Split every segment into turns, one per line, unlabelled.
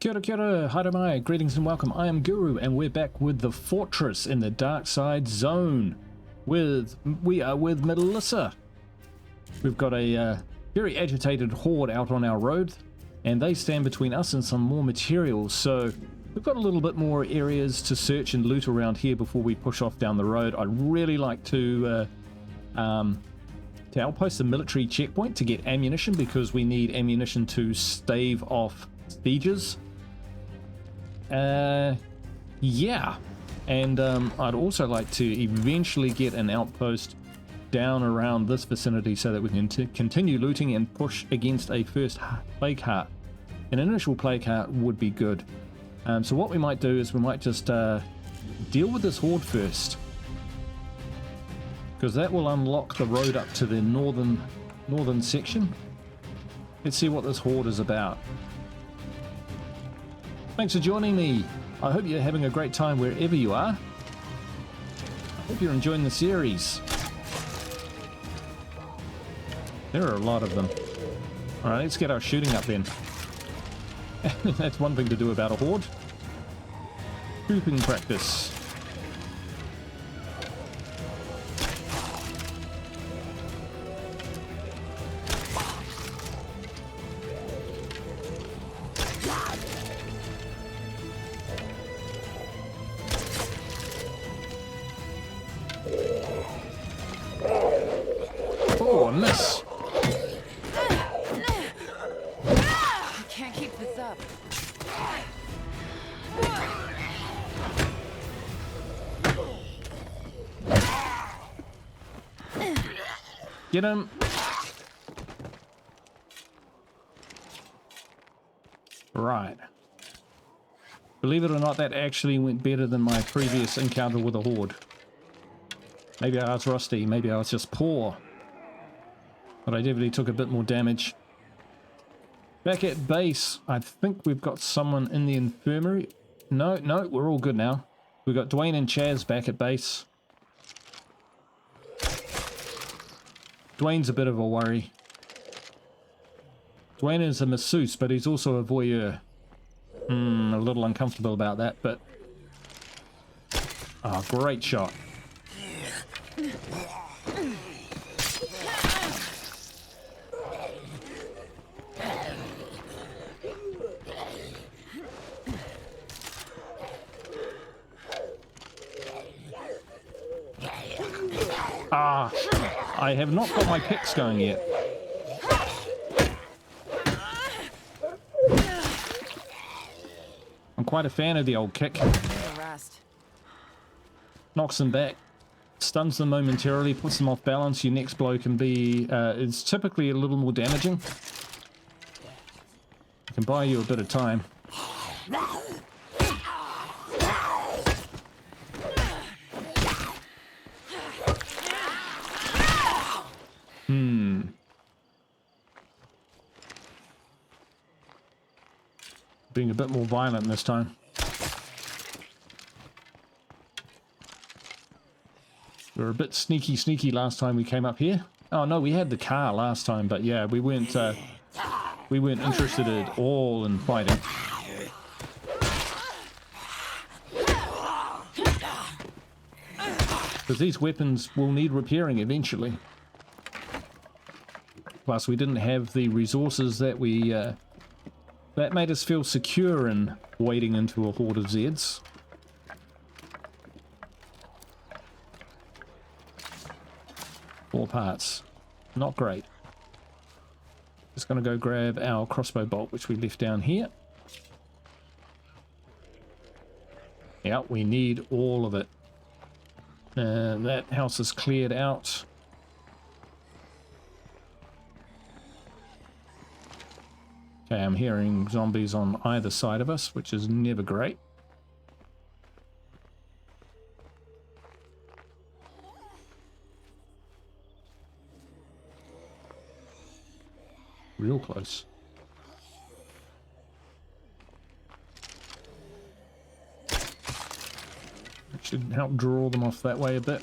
Kia ora, haere, greetings and welcome. I am Guru and we're back with the fortress in the Darkside Zone. We are with Melissa. We've got a very agitated horde out on our road and they stand between us and some more materials, so we've got a little bit more areas to search and loot around here before we push off down the road. I'd really like to outpost the military checkpoint to get ammunition, because we need ammunition to stave off sieges. Yeah, and I'd also like to eventually get an outpost down around this vicinity so that we can continue looting and push against a first plague heart. An initial plague heart would be good. So what we might do is we might just deal with this horde first, because that will unlock the road up to the northern section. Let's see what this horde is about. Thanks for joining me. I hope you're having a great time wherever you are. I hope you're enjoying the series. There are a lot of them. Alright, let's get our shooting up then. That's one thing to do about a horde. Trooping practice. Oh, a miss.
I can't keep this up.
Get him. Right. Believe it or not, that actually went better than my previous encounter with a horde. Maybe I was rusty, maybe I was just poor. But I definitely took a bit more damage. Back at base, I think we've got someone in the infirmary. No, we're all good now. We've got Dwayne and Chaz back at base. Dwayne's a bit of a worry. Dwayne is a masseuse, but he's also a voyeur. A little uncomfortable about that, but... Oh, great shot. Ah, I have not got my picks going yet. I'm quite a fan of the old kick. Knocks them back, stuns them momentarily, puts them off balance. Your next blow can be, it's typically a little more damaging. It can buy you a bit of time. Being a bit more violent this time. We were a bit sneaky last time we came up here. Oh no, we had the car last time, but yeah, we weren't interested at all in fighting. Because these weapons will need repairing eventually. Plus, we didn't have the resources that we that made us feel secure in wading into a horde of Zeds. Four parts. Not great. Just gonna go grab our crossbow bolt, which we left down here. Yeah, we need all of it. That house is cleared out. Okay, I'm hearing zombies on either side of us, which is never great. Real close. Should help draw them off that way a bit.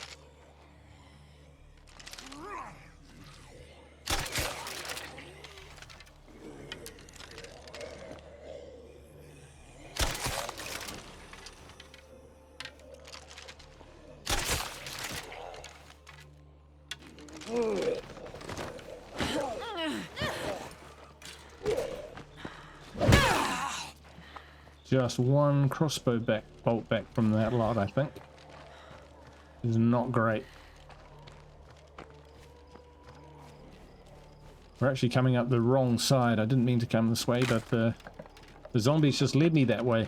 Just one crossbow bolt back from that lot, I think. Is not great. We're actually coming up the wrong side. I didn't mean to come this way, but the zombies just led me that way.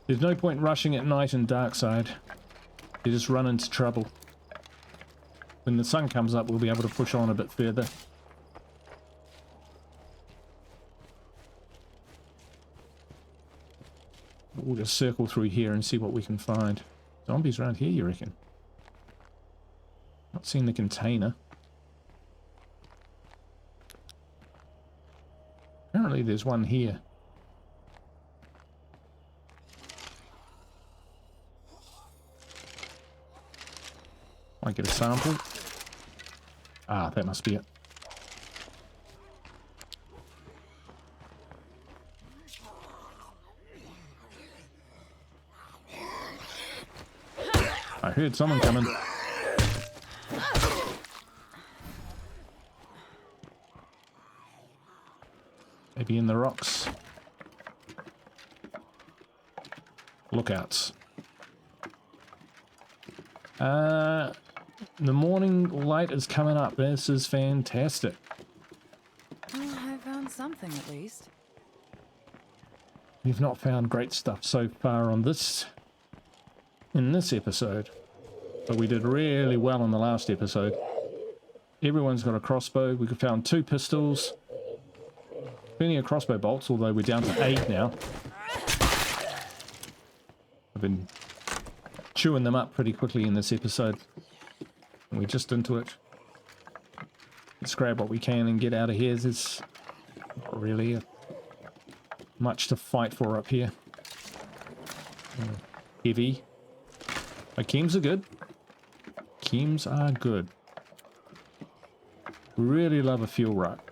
There's no point rushing at night in Darkside. You just run into trouble. When the sun comes up, we'll be able to push on a bit further. We'll just circle through here and see what we can find. Zombies around here, you reckon? Not seeing the container. Apparently there's one here. Might get a sample. Ah, that must be it. I heard someone coming. Maybe in the rocks. Lookouts. The morning light is coming up. This is fantastic.
Well, I found something at least.
We've not found great stuff so far on this in this episode, but we did really well in the last episode. Everyone's got a crossbow. We found 2 pistols, plenty of crossbow bolts, although we're down to 8 now. I've been chewing them up pretty quickly in this episode. And we're just into it. Let's grab what we can and get out of here. There's not really much to fight for up here. Heavy. My chems are good. Chems are good. Really love a fuel ruck.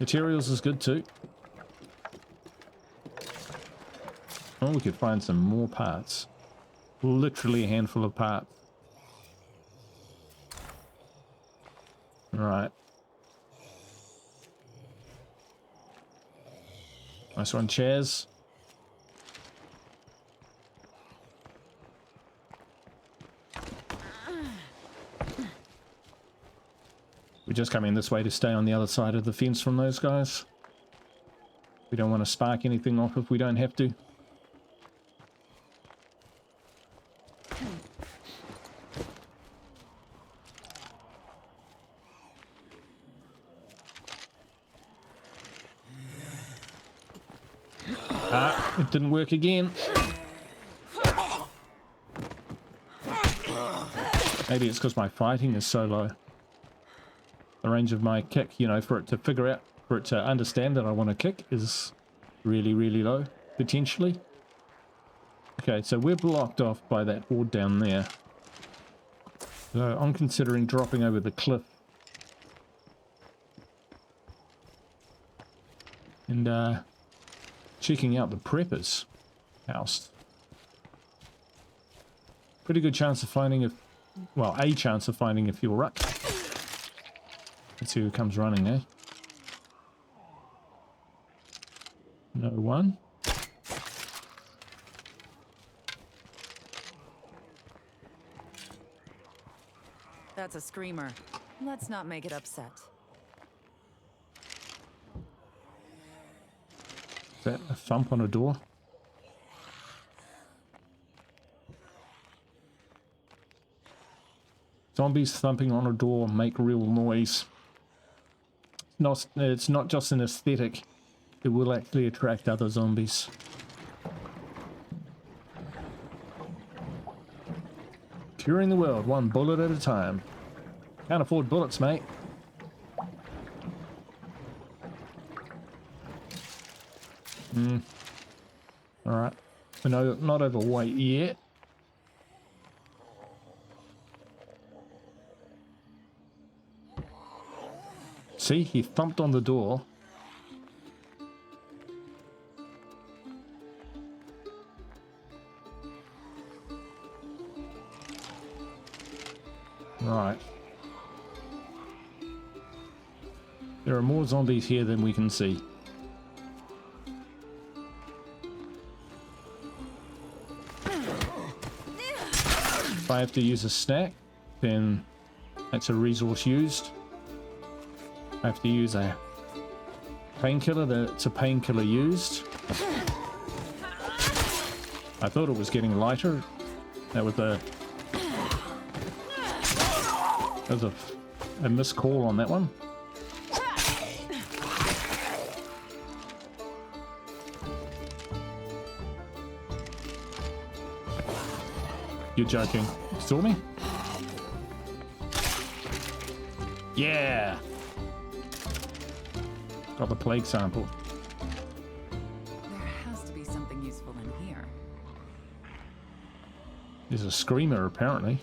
Materials is good too. Oh, we could find some more parts. Literally a handful of parts. Right. Nice one, Chaz. We're just coming this way to stay on the other side of the fence from those guys. We don't want to spark anything off if we don't have to. Ah, it didn't work again. Maybe it's because my fighting is so low. The range of my kick, you know, for it to figure out, for it to understand that I want to kick is really, really low, potentially. Okay, so we're blocked off by that horde down there. So I'm considering dropping over the cliff. And, checking out the preppers' house. Pretty good chance of finding a, well, a chance of finding a fuel ruck. Let's see who comes running, eh? No one.
That's a screamer. Let's not make it upset.
Is that a thump on a door? Zombies thumping on a door make real noise. It's not just an aesthetic. It will actually attract other zombies. Curing the world, one bullet at a time. Can't afford bullets, mate. Alright. We're not overweight yet. See, he thumped on the door. Right. Is There are more zombies here than we can see. If I have to use a snack, then that's a resource used. I have to use a painkiller, that's a painkiller used. I thought it was getting lighter. That was a missed call on that one. You're joking. Saw me? Yeah! Got the plague sample.
There has to be something useful in here.
There's a screamer, apparently.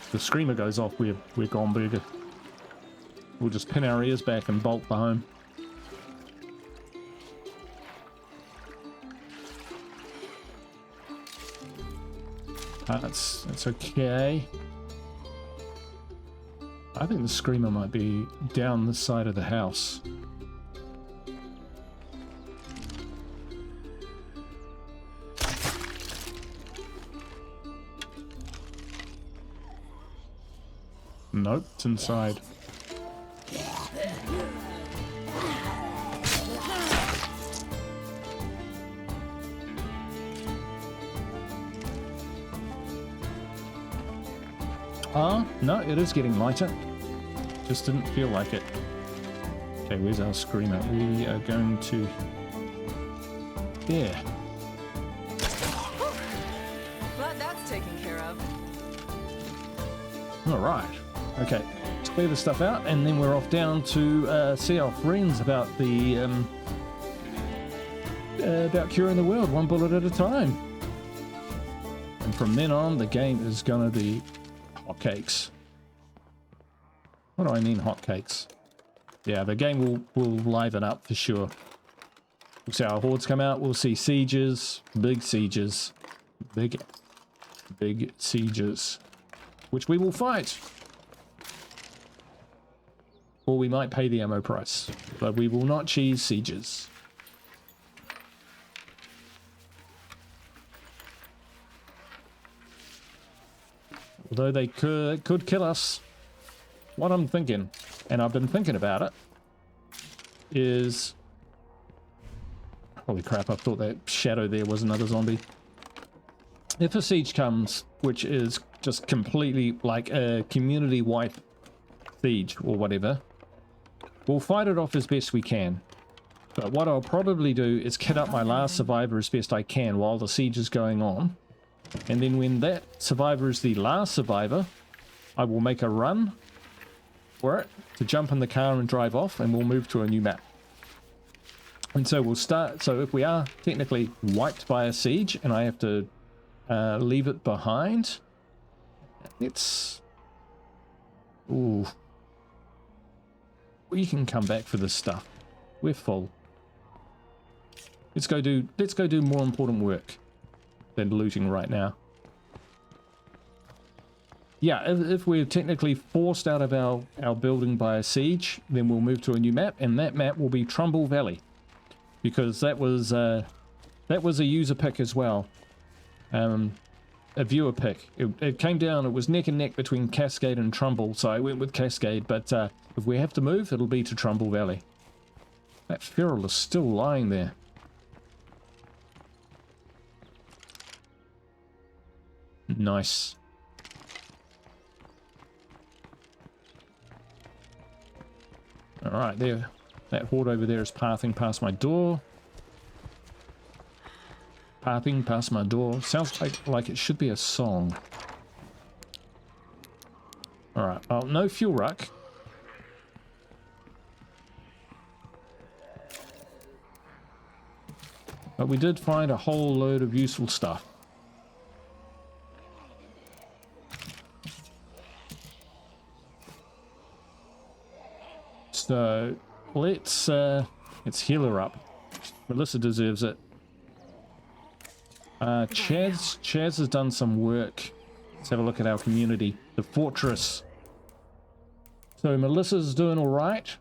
If the screamer goes off, we're gone burger. We'll just pin our ears back and bolt for home. That's okay. I think the screamer might be down the side of the house. Nope, it's inside. No, it is getting lighter. Just didn't feel like it. Okay, where's our screamer? We are going to... there.
But that's taken care of.
Alright. Okay, let's clear the stuff out, and then we're off down to see our friends about the... about curing the world, one bullet at a time. And from then on, the game is gonna be hotcakes. What do I mean hotcakes? Yeah, the game will liven up for sure. We'll see our hordes come out, we'll see sieges, big sieges, big sieges, which we will fight. Or we might pay the ammo price, but we will not cheese sieges. Although they could kill us. What I'm thinking, and I've been thinking about it, is... holy crap, I thought that shadow there was another zombie. If a siege comes, which is just completely like a community wipe siege or whatever, we'll fight it off as best we can. But what I'll probably do is kit up my last survivor as best I can while the siege is going on. And then when that survivor is the last survivor, I will make a run for it to jump in the car and drive off, and we'll move to a new map. And so we'll start, so if we are technically wiped by a siege and I have to leave it behind, it's... ooh. We can come back for this stuff. We're full. Let's go do more important work than looting right now. Yeah, if we're technically forced out of our building by a siege, then we'll move to a new map, and that map will be Trumbull Valley, because that was a user pick as well, a viewer pick. It came down. It was neck and neck between Cascade and Trumbull, so I went with Cascade. But if we have to move, it'll be to Trumbull Valley. That feral is still lying there. Nice. Alright, there. That horde over there is pathing past my door. Pathing past my door. Sounds like it should be a song. Alright, well, no fuel ruck. But we did find a whole load of useful stuff. So let's heal her up. Melissa deserves it. Chaz has done some work. Let's have a look at our community. The fortress. So Melissa's doing all right.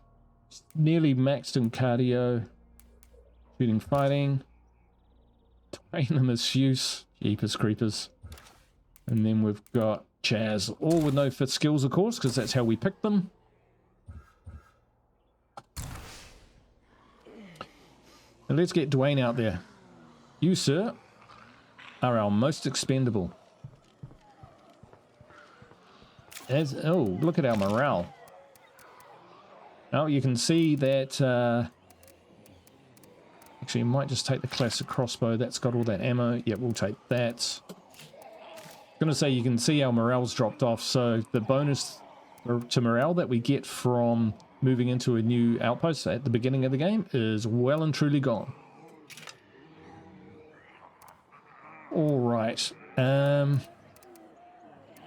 Nearly maxed in cardio. Shooting, fighting. Twain the misuse. Jeepers creepers. And then we've got Chaz. All with no fit skills, of course, because that's how we picked them. And let's get Dwayne out there. You, sir, are our most expendable. Oh, look at our morale. Now you can see that... actually, you might just take the classic crossbow. That's got all that ammo. Yep, we'll take that. I'm going to say you can see our morale's dropped off. So the bonus to morale that we get from moving into a new outpost at the beginning of the game is well and truly gone. All right.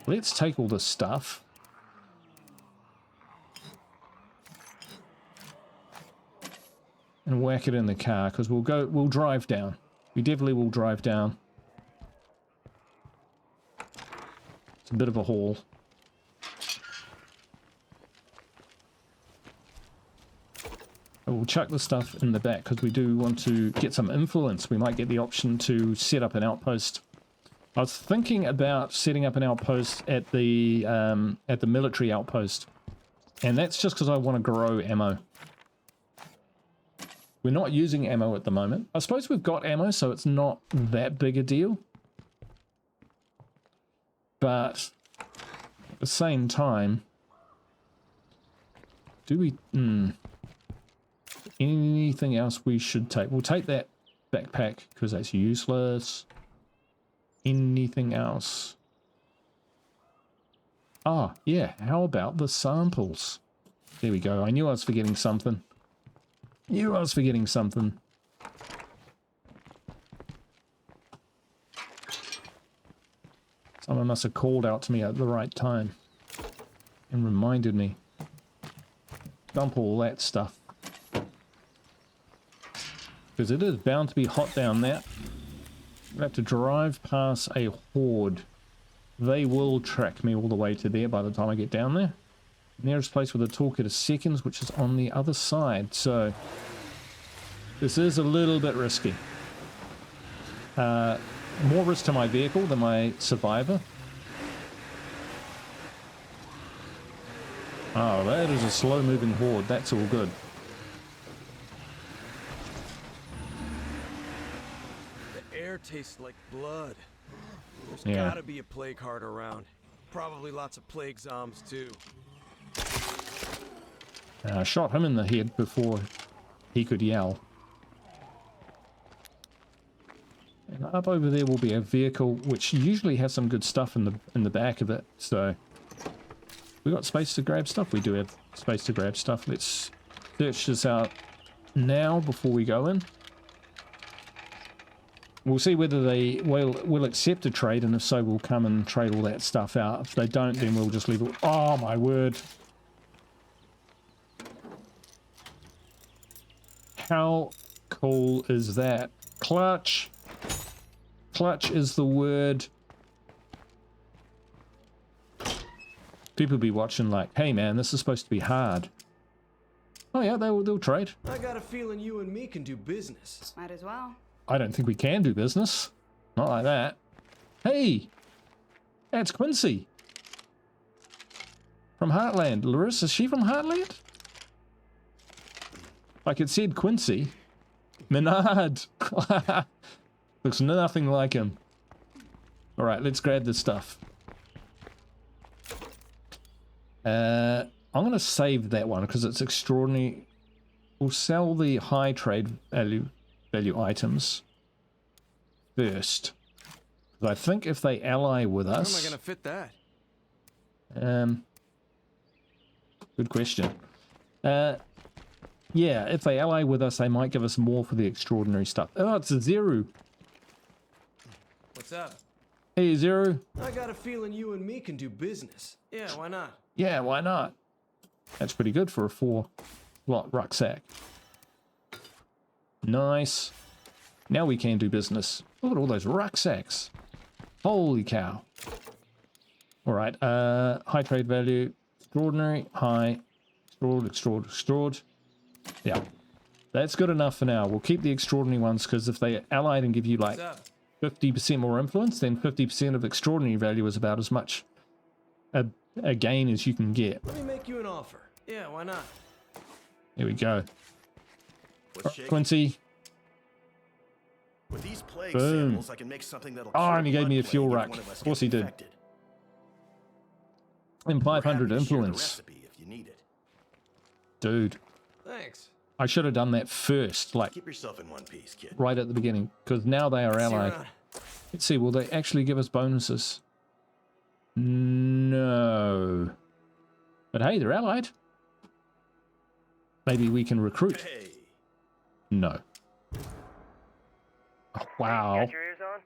Let's take all this stuff. And whack it in the car, because we'll drive down. We definitely will drive down. It's a bit of a haul. We'll chuck the stuff in the back because we do want to get some influence. We might get the option to set up an outpost. I was thinking about setting up an outpost at the military outpost, and that's just because I want to grow ammo. We're not using ammo at the moment. I suppose we've got ammo, so it's not that big a deal. But at the same time, do we... anything else we should take? We'll take that backpack because that's useless. Anything else? Ah, yeah. How about the samples? There we go. I knew I was forgetting something. Someone must have called out to me at the right time and reminded me. Dump all that stuff. Because it is bound to be hot down there. We have to drive past a horde. They will track me all the way to there by the time I get down there. Nearest place with a toolkit is seconds, which is on the other side. So this is a little bit risky. More risk to my vehicle than my survivor. Oh, that is a slow-moving horde. That's all good.
The air tastes like blood. There's
Yeah.
gotta be a plague heart around. Probably lots of plague zombs too.
I shot him in the head before he could yell. And up over there will be a vehicle which usually has some good stuff in the back of it. So we got space to grab stuff. We do have space to grab stuff. Let's search this out now before we go in. We'll see whether they will accept a trade, and if so, we'll come and trade all that stuff out. If they don't, then we'll just leave it. Oh my word! How cool is that? Clutch! Clutch is the word. People be watching like, hey man, this is supposed to be hard. Oh yeah, they'll trade.
I got a feeling you and me can do business.
Might as well.
I don't think we can do business. Not like that. Hey! That's Quincy. From Heartland. Larissa, is she from Heartland? Like it said Quincy. Menard. Looks nothing like him. Alright, let's grab this stuff. I'm going to save that one because it's extraordinary. We'll sell the high trade value items first. I think if they ally with us...
How am I gonna fit that?
Good question. Yeah, if they ally with us, they might give us more for the extraordinary stuff. Oh, it's a Zero.
What's up?
Hey, Zero.
I got a feeling you and me can do business. Yeah, why not?
Yeah, why not? That's pretty good for a 4-slot rucksack. Nice. Now we can do business. Look at all those rucksacks. Holy cow. Alright, high trade value. Extraordinary, high, extraord. Yeah, that's good enough for now. We'll keep the extraordinary ones because if they allied and give you like 50% more influence, then 50% of extraordinary value is about as much a gain as you can get.
Let me make you an offer. Yeah, why not?
Here we go.
What's shaking?
Quincy.
With these plague
Boom.
samples, I can make something that'll
Oh,
cure
and he gave me a
blood
fuel
plague if
rack.
one of us
Of course
gets
he did.
infected.
And
We're happy
500
to share the
influence.
recipe if you need it.
Dude,
Thanks.
I should have done that first, like
Keep yourself in one piece, kid.
right at the beginning, because now they are
See you
allied.
around.
Let's see, will they actually give us bonuses? No. But hey, they're allied. Maybe we can recruit.
Hey,
No. Oh, wow.
Got your ears on?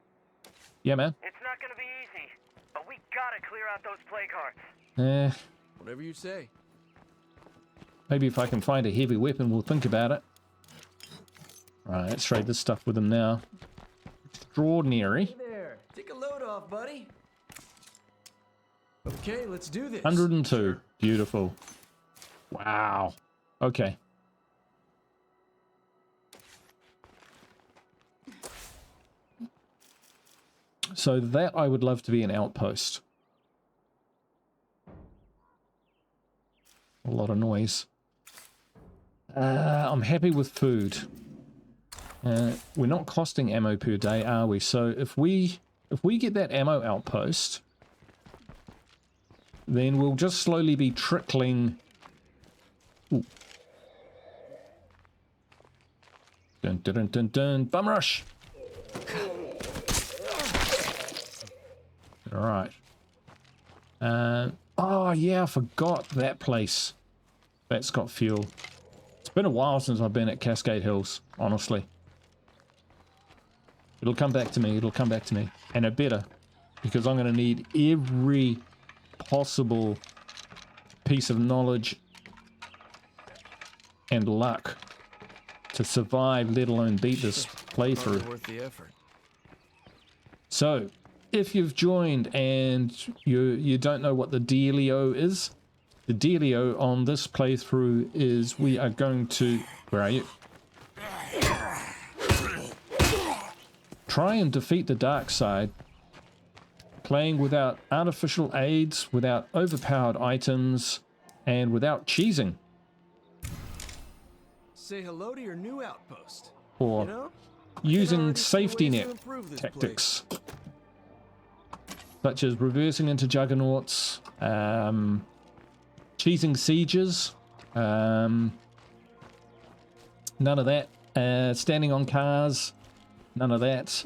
Yeah, man.
It's not gonna be easy, but we gotta clear out those plague hearts.
Whatever you say.
Maybe if I can find a heavy weapon, we'll think about it. Right, let's trade this stuff with them now. Extraordinary.
Hey there. Take a load off, buddy. Okay, let's do this.
102. Beautiful. Wow. Okay. So that I would love to be an outpost. A lot of noise. I'm happy with food. We're not costing ammo per day, are we? So if we get that ammo outpost, then we'll just slowly be trickling. Ooh. Dun dun dun dun dun. Bum rush. All right. Oh yeah, I forgot that place. That's got fuel. It's been a while since I've been at Cascade Hills, honestly. It'll come back to me. It'll come back to me, and it better, because I'm going to need every possible piece of knowledge and luck to survive, let alone beat this playthrough.
Probably worth the effort.
So, if you've joined and you don't know what the dealio is, the dealio on this playthrough is we are going to... Where are you? Try and defeat the dark side, playing without artificial aids, without overpowered items, and without cheesing.
Say hello to your new outpost.
Or
You know?
using
already see
safety
ways to
net
improve this
tactics. Such as reversing into juggernauts, cheesing sieges, none of that, standing on cars, none of that.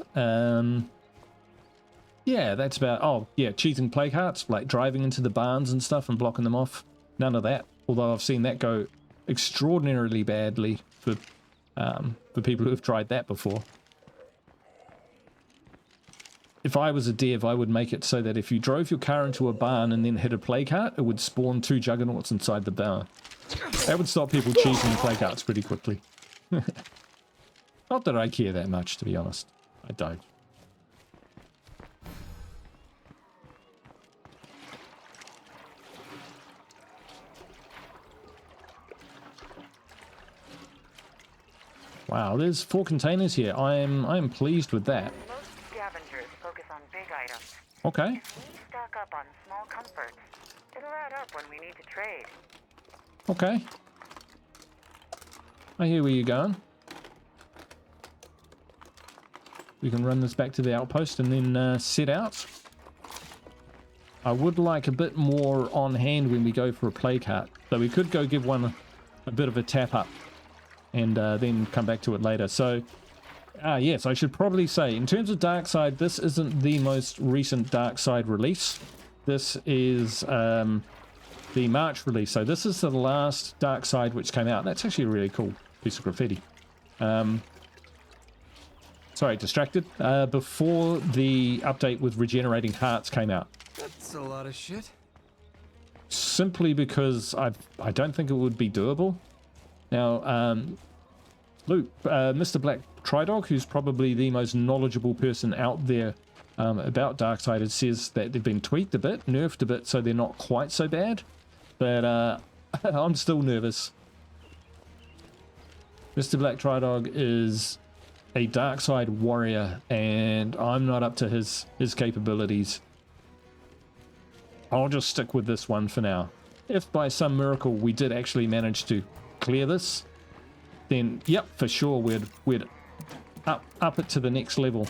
Yeah, that's about, oh yeah, cheesing plague hearts, like driving into the barns and stuff and blocking them off, none of that, although I've seen that go extraordinarily badly for people who have tried that before. If I was a dev, I would make it so that if you drove your car into a barn and then hit a plague heart, it would spawn 2 juggernauts inside the barn. That would stop people cheesing plague hearts pretty quickly. Not that I care that much, to be honest. I don't. Wow, there's 4 containers here. I am pleased with that.
Most scavengers focus on big items.
Okay.
If we stock up on small comforts, it'll add up when we need to trade.
Okay. I hear where you're going. We can run this back to the outpost and then set out. I would like a bit more on hand when we go for a plague heart. So we could go give one a bit of a tap up and then come back to it later. So, yes, I should probably say, in terms of Darkside, this isn't the most recent Darkside release. This is the March release. So this is the last Darkside which came out. That's actually a really cool piece of graffiti. Sorry, distracted. Before the update with regenerating hearts came out.
That's a lot of shit.
Simply because I don't think it would be doable. Now, Luke, Mr. Black Tridog, who's probably the most knowledgeable person out there about Darksiders, says that they've been tweaked a bit, nerfed a bit, so they're not quite so bad. but I'm still nervous. Mr. Black Tridog is a Darkside warrior, and I'm not up to his capabilities. I'll just stick with this one for now. If by some miracle we did actually manage to clear this, then yep, for sure we'd up it to the next level.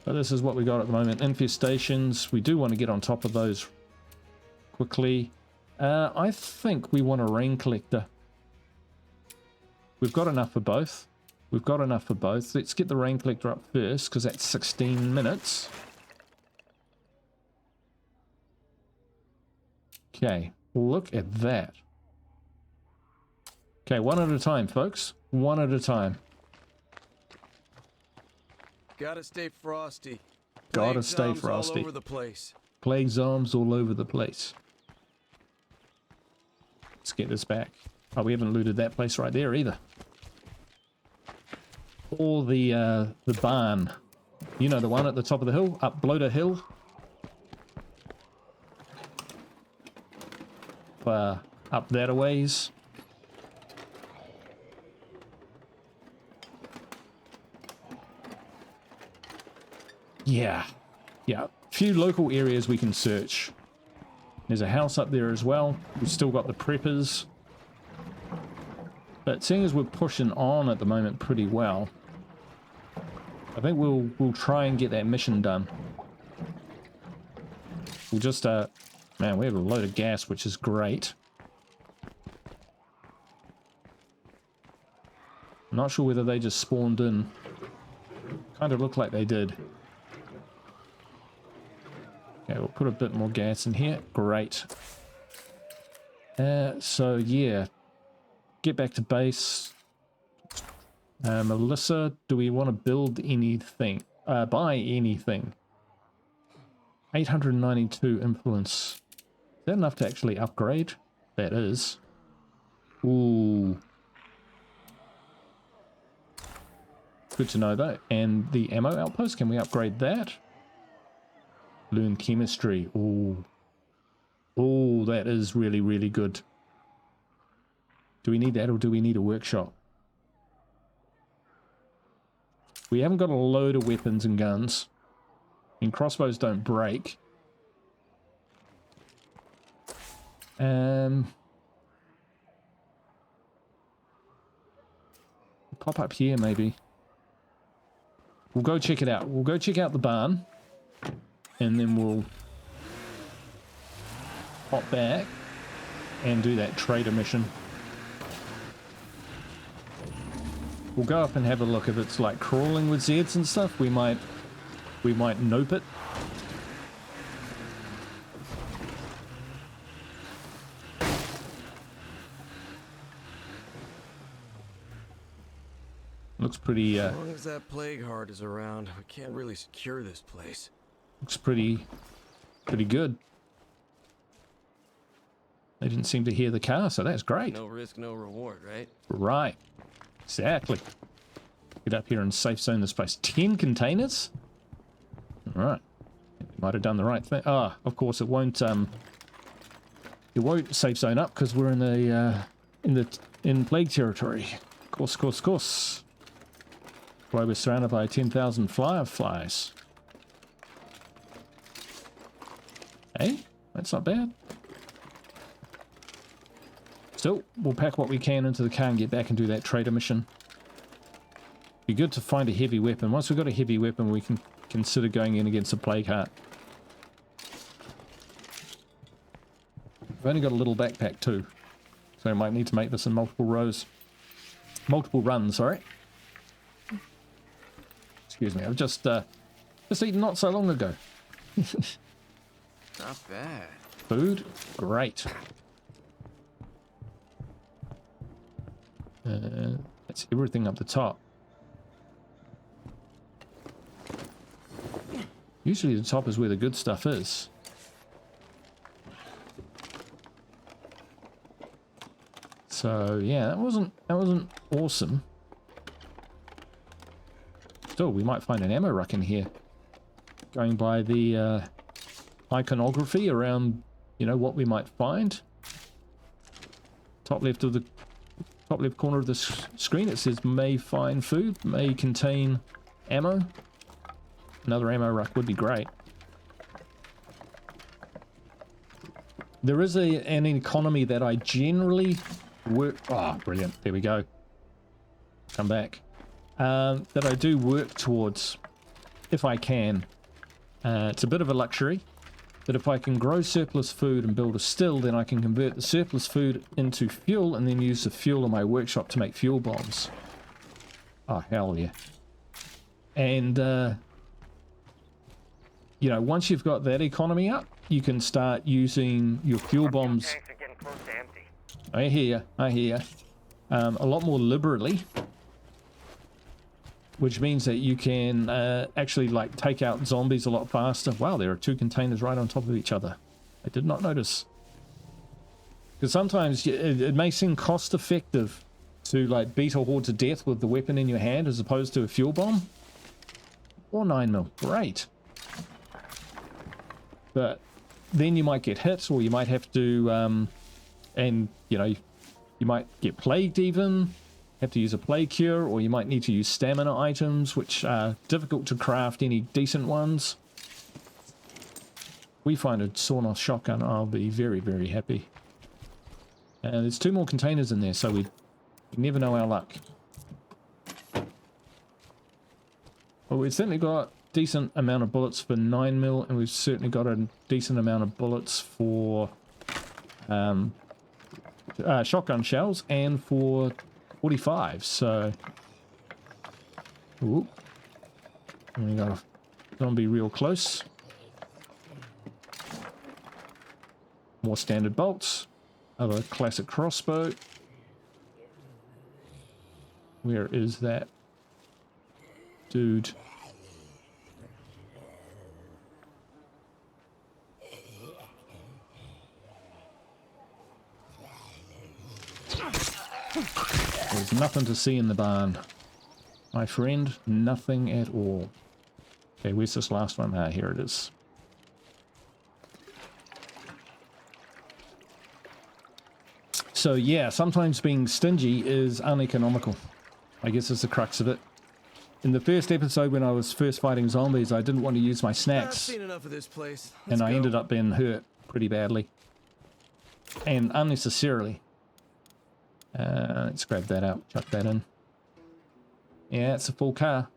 But this is what we got at the moment. Infestations, we do want to get on top of those quickly. I think we want a rain collector. We've got enough for both. We've got enough for both. Let's get the rain collector up first, because that's 16 minutes. Okay, look at that. Okay, one at a time, folks. One at a time.
Gotta stay frosty.
Gotta stay
Plague zombs
frosty.
all over the place.
Plague zombs all over the place. Let's get this back. Oh, we haven't looted that place right there either. Or the barn. You know, the one at the top of the hill, up Bloater Hill. Up that a ways. Yeah. A few local areas we can search. There's a house up there as well. We've still got the preppers. But seeing as we're pushing on at the moment pretty well, I think we'll try and get that mission done. We'll just man, we have a load of gas, which is great. I'm not sure whether they just spawned in. Kind of looked like they did. Okay, we'll put a bit more gas in here. Great. So yeah, get back to base. Melissa, do we want to build anything? Buy anything? 892 influence. Is that enough to actually upgrade? That is. Ooh. Good to know though. And the ammo outpost, can we upgrade that? Learn chemistry. Ooh. Ooh, that is really, really good. Do we need that, or do we need a workshop? We haven't got a load of weapons and guns. And crossbows don't break. Pop up here maybe. We'll go check it out. We'll go check out the barn. And then we'll pop back and do that trader mission. We'll go up and have a look. If it's like crawling with Zeds and stuff, we might nope it. Looks pretty
As long as that plague heart is around, we can't really secure this place.
looks pretty good. They didn't seem to hear the car, so that's great.
No risk, no reward, right?
Right. Exactly. Get up here and safe zone this place. 10 containers? Alright. Might have done the right thing. Ah, of course it won't safe zone up because we're in the in plague territory. Of course. Why we're surrounded by 10,000 fireflies. Hey, that's not bad. Still, we'll pack what we can into the car and get back and do that trader mission. Be good to find a heavy weapon. Once we've got a heavy weapon, we can consider going in against a plague heart. We've only got a little backpack too, so I might need to make this in multiple runs, sorry. Excuse me, I've just eaten not so long ago.
Not bad.
Food, great. That's everything up the top. Usually the top is where the good stuff is. So yeah, that wasn't awesome. Still, we might find an ammo rack in here. Going by the iconography around you know, what we might find. Top left corner of the screen, it says may find food, may contain ammo. Another ammo rack would be great. There is an economy that I generally work... Oh, brilliant. There we go. Come back. That I do work towards, if I can. It's a bit of a luxury, but if I can grow surplus food and build a still, then I can convert the surplus food into fuel and then use the fuel in my workshop to make fuel bombs. Oh, hell yeah. And, you know, once you've got that economy up, you can start using your fuel bombs.
Tanks are getting close to empty.
I hear. A lot more liberally. Which means that you can actually, like, take out zombies a lot faster. Wow, there are 2 containers right on top of each other. I did not notice. Because sometimes it may seem cost effective to, like, beat a horde to death with the weapon in your hand as opposed to a fuel bomb. Or 9mm. Great. But then you might get hit, or you might have to, and, you know, you might get plagued even. Have to use a plague cure, or you might need to use stamina items, which are difficult to craft any decent ones. We find a sawn-off shotgun, I'll be very, very happy. There's 2 more containers in there, so we never know our luck. Well, we've certainly got a decent amount of bullets for 9mm, and we've certainly got a decent amount of bullets for shotgun shells and for 45, so... Ooh. And we got a zombie real close. More standard bolts. Other classic crossbow. Where is that dude? There's nothing to see in the barn, my friend. Nothing at all. Okay, where's this last one? Ah, here it is. So yeah, sometimes being stingy is uneconomical. I guess it's the crux of it. In the first episode, when I was first fighting zombies, I didn't want to use my
I've
snacks,
seen enough of this place.
and I ended up being hurt pretty badly. And unnecessarily. Let's grab that out, chuck that in. Yeah, it's a full car.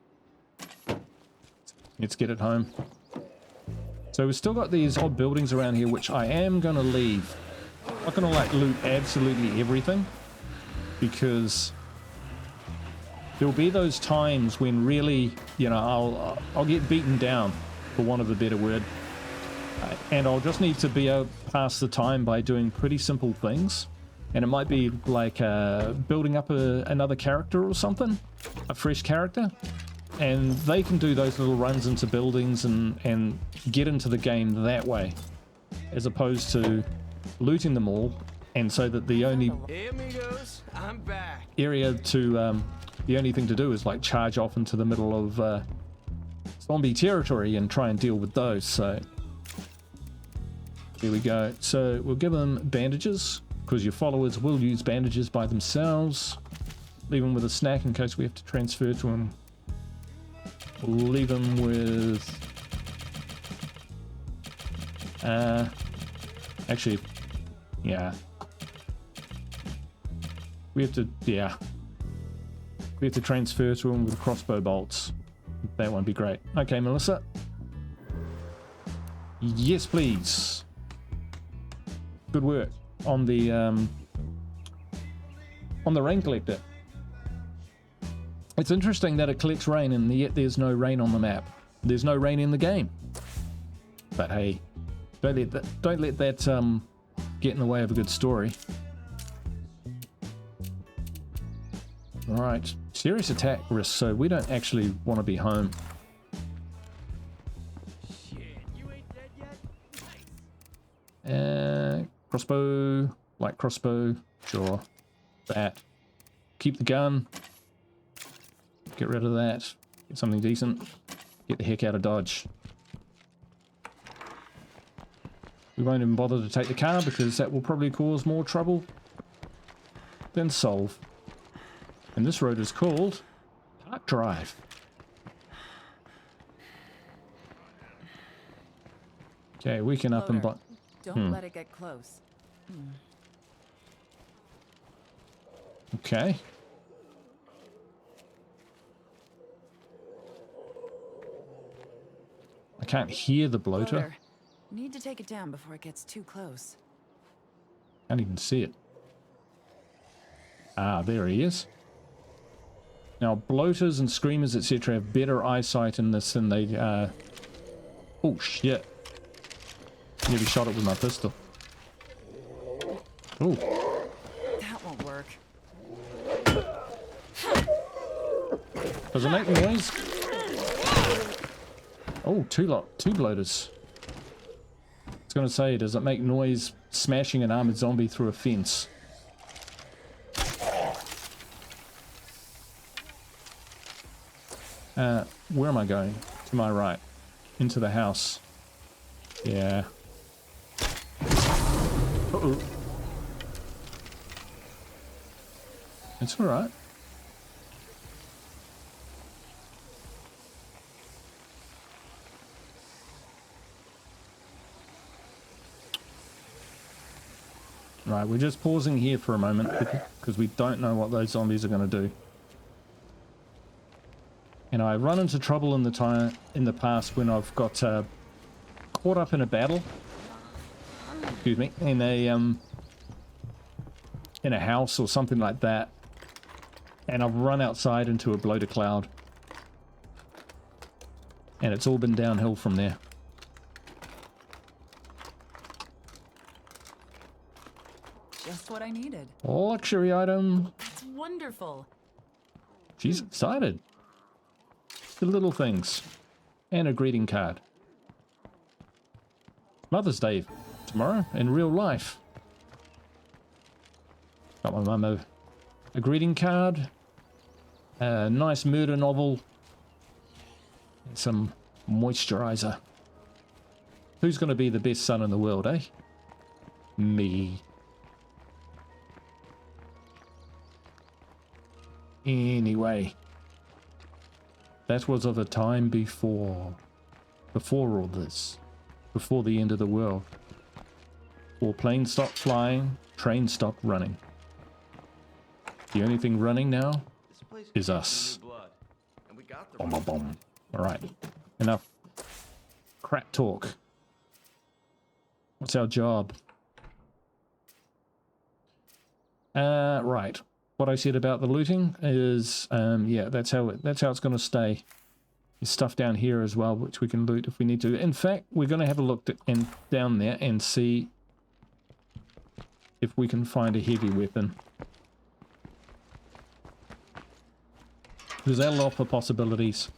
Let's get it home. So we've still got these odd buildings around here, which I am going to leave. I'm not going to like loot absolutely everything, because there'll be those times when really, you know, I'll get beaten down, for want of a better word. And I'll just need to be able to pass the time by doing pretty simple things. And it might be like building up another character or something, a fresh character. And they can do those little runs into buildings and get into the game that way, as opposed to looting them all. And so that the only
Hey amigos, I'm back.
area to, the only thing to do is like charge off into the middle of zombie territory and try and deal with those. So here we go. So we'll give them bandages, because your followers will use bandages by themselves. Leave them with a snack in case we have to transfer to them. We'll leave them with... actually, yeah. We have to transfer to them with crossbow bolts. That won't be great. Okay, Melissa. Yes, please. Good work on the rain collector. It's interesting that it collects rain and yet there's no rain on the map. There's no rain in the game. But hey, don't let that get in the way of a good story. All right, serious attack risk, so we don't actually want to be home.
Shit, you ain't dead yet?
Crossbow, light crossbow, sure. That. Keep the gun. Get rid of that. Get something decent. Get the heck out of Dodge. We won't even bother to take the car because that will probably cause more trouble than solve. And this road is called Park Drive. Okay, we can up and
Loader, don't let it get close.
Okay. I can't hear the bloater.
Loader, need to take it down before it gets too close.
Can't even see it. Ah, there he is. Now, bloaters and screamers, etc. have better eyesight in this than they... Oh, shit. Nearly shot it with my pistol. Oh.
That won't work.
Does it make noise? Oh, two bloaters. I was going to say, does it make noise smashing an armored zombie through a fence? Where am I going? To my right. Into the house. Yeah. Uh-oh. It's alright. Right, we're just pausing here for a moment because we don't know what those zombies are going to do. And I run into trouble in the past when I've got caught up in a battle. Excuse me, in a house or something like that, and I've run outside into a bloater cloud, and it's all been downhill from there.
Just what I needed.
Luxury item.
It's wonderful.
She's excited. The little things. And a greeting card. Mother's Day tomorrow in real life. Got my mum a greeting card. A nice murder novel. And some moisturizer. Who's going to be the best son in the world, eh? Me. Anyway. That was of a time before all this. Before the end of the world. Before planes stopped flying, trains stopped running. The only thing running now is us. Boom, boom, boom. Alright. Enough crap talk. What's our job? Right. What I said about the looting is, yeah, that's how it's going to stay. There's stuff down here as well, which we can loot if we need to. In fact, we're going to have a look down there and see if we can find a heavy weapon. Because that'll offer possibilities.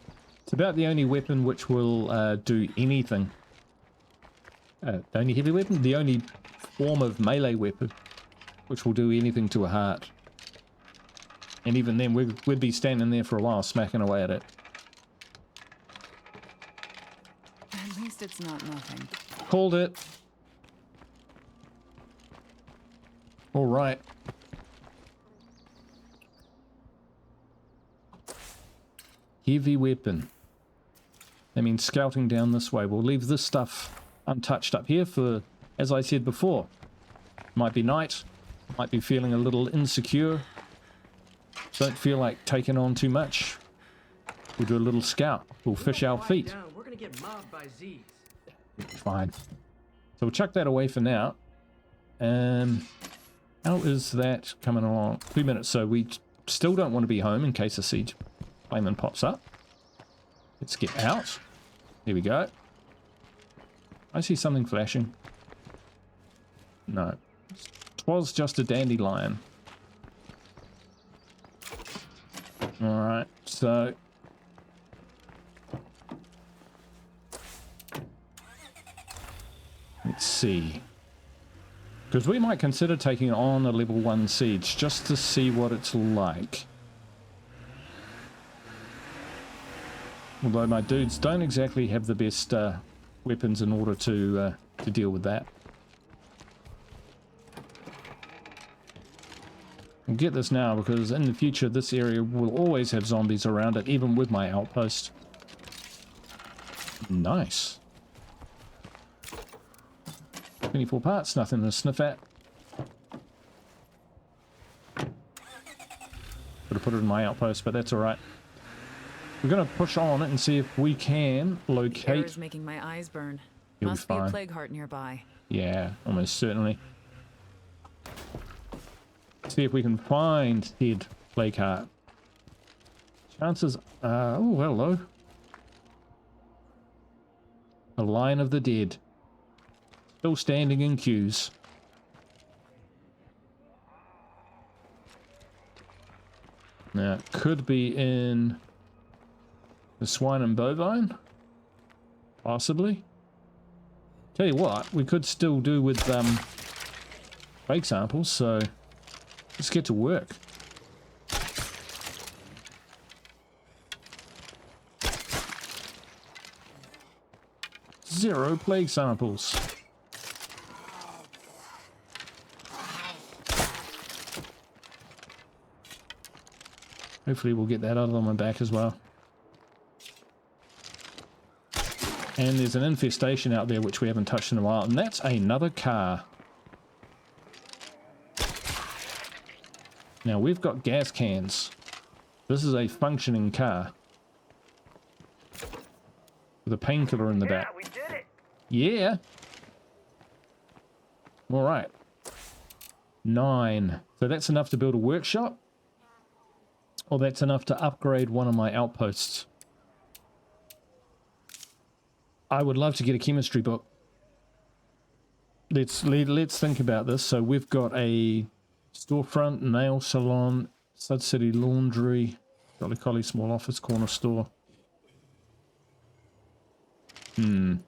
It's about the only weapon which will do anything. The only heavy weapon? The only form of melee weapon which will do anything to a heart. And even then, we'd be standing there for a while, smacking away at it.
At least it's not nothing.
Called it. All right. Heavy weapon. That means scouting down this way. We'll leave this stuff untouched up here for, as I said before, might be night, might be feeling a little insecure. Don't feel like taking on too much. We'll do a little scout. We'll fish our feet.
We're gonna get mobbed by Z's.
Fine. So we'll chuck that away for now. How is that coming along? 2 minutes. So we still don't want to be home in case a siege flamin' pops up. Let's get out. Here we go. I see something flashing. No. It was just a dandelion. Alright, so... let's see. Because we might consider taking on a level 1 siege just to see what it's like. Although my dudes don't exactly have the best weapons in order to deal with that. I'll get this now because in the future this area will always have zombies around it, even with my outpost. Nice. 24 parts, nothing to sniff at. Could have put it in my outpost, but that's alright. We're going to push on it and see if we can locate...
Air is making my eyes burn. Must be a plague heart nearby.
Yeah, almost certainly. See if we can find said plague heart. Chances are... Oh, hello. A line of the dead. Still standing in queues. Now, it could be in the swine and bovine. Possibly. Tell you what, we could still do with plague samples, so let's get to work. Zero plague samples. Hopefully we'll get that other one back as well. And there's an infestation out there which we haven't touched in a while, and that's another car. Now we've got gas cans. This is a functioning car. With a painkiller in the back.
Yeah, we did it.
Yeah. Alright. 9. So that's enough to build a workshop? Or that's enough to upgrade one of my outposts? I would love to get a chemistry book. Let's think about this. So we've got a storefront, nail salon, Sud City laundry, Jolly Collie small office, corner store. Shoot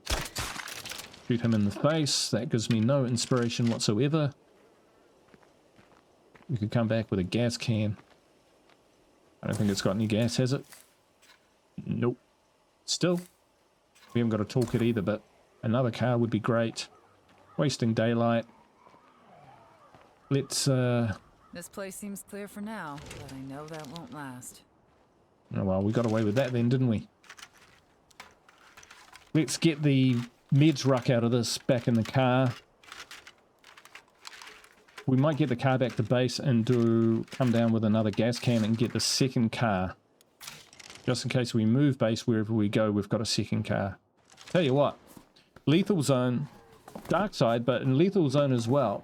him in the face. That gives me no inspiration whatsoever. We could come back with a gas can. I don't think it's got any gas, has it? Nope. Still. We haven't got a toolkit either, but another car would be great. Wasting daylight. Let's,
This place seems clear for now, but I know that won't last.
Oh well, we got away with that then, didn't we? Let's get the meds ruck out of this back in the car. We might get the car back to base and come down with another gas can and get the second car. Just in case we move base wherever we go, we've got a second car. Tell you what, Lethal Zone, Darkside, but in Lethal Zone as well,